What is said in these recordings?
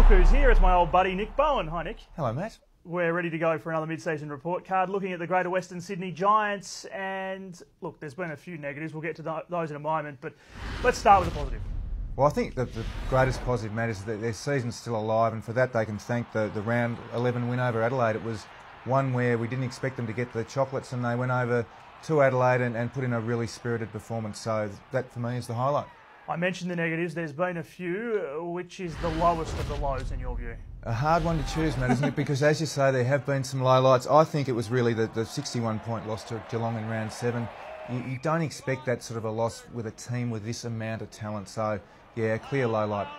Look who's here, it's my old buddy Nick Bowen. Hi Nick. Hello, Matt. We're ready to go for another mid-season report card, looking at the Greater Western Sydney Giants, and look, there's been a few negatives, we'll get to those in a moment, but let's start with the positive. Well, I think that the greatest positive, Matt, is that their season's still alive, and for that they can thank the round 11 win over Adelaide. It was one where we didn't expect them to get the chocolates, and they went over to Adelaide and put in a really spirited performance, so that for me is the highlight. I mentioned the negatives, there's been a few. Which is the lowest of the lows in your view? A hard one to choose, Matt, isn't it? Because as you say, there have been some lowlights. I think it was really the 61-point loss to Geelong in round 7. You don't expect that sort of a loss with a team with this amount of talent, so yeah, clear lowlight.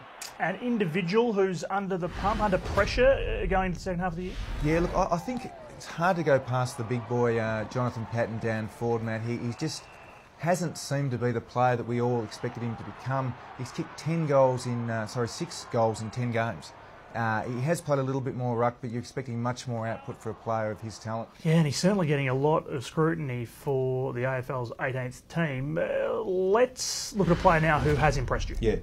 An individual who's under the pump, under pressure going into the second half of the year? Yeah, look, I think it's hard to go past the big boy, Jonathan Patton down forward, Matt. He's just hasn't seemed to be the player that we all expected him to become. He's kicked 6 goals in 10 games. He has played a little bit more ruck, but you're expecting much more output for a player of his talent. Yeah, and he's certainly getting a lot of scrutiny for the AFL's 18th team. Let's look at a player now who has impressed you. Yeah.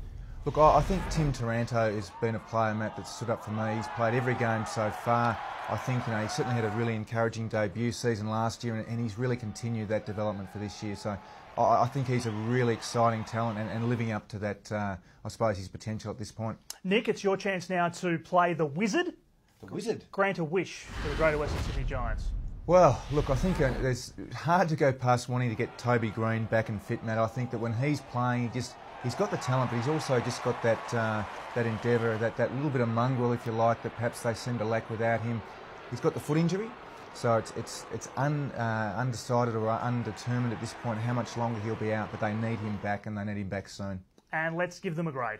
Look, I think Tim Taranto has been a player, Matt, that's stood up for me. He's played every game so far. I think he certainly had a really encouraging debut season last year, and he's really continued that development for this year. So I think he's a really exciting talent and living up to that, I suppose, his potential at this point. Nick, it's your chance now to play the Wizard. The Wizard? Grant a wish for the Greater Western Sydney Giants. Well, look, I think it's hard to go past wanting to get Toby Green back and fit, Matt. I think that when he's playing, he's got the talent, but he's also just got that endeavour, that little bit of mongrel, if you like, that perhaps they seem to lack without him. He's got the foot injury, so it's undecided or undetermined at this point how much longer he'll be out, but they need him back, and they need him back soon. And let's give them a grade.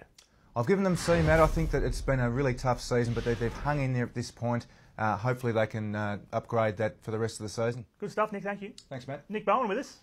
I've given them C, Matt. I think that it's been a really tough season, but they've hung in there at this point. Hopefully they can upgrade that for the rest of the season. Good stuff, Nick. Thank you. Thanks, Matt. Nick Bowen with us.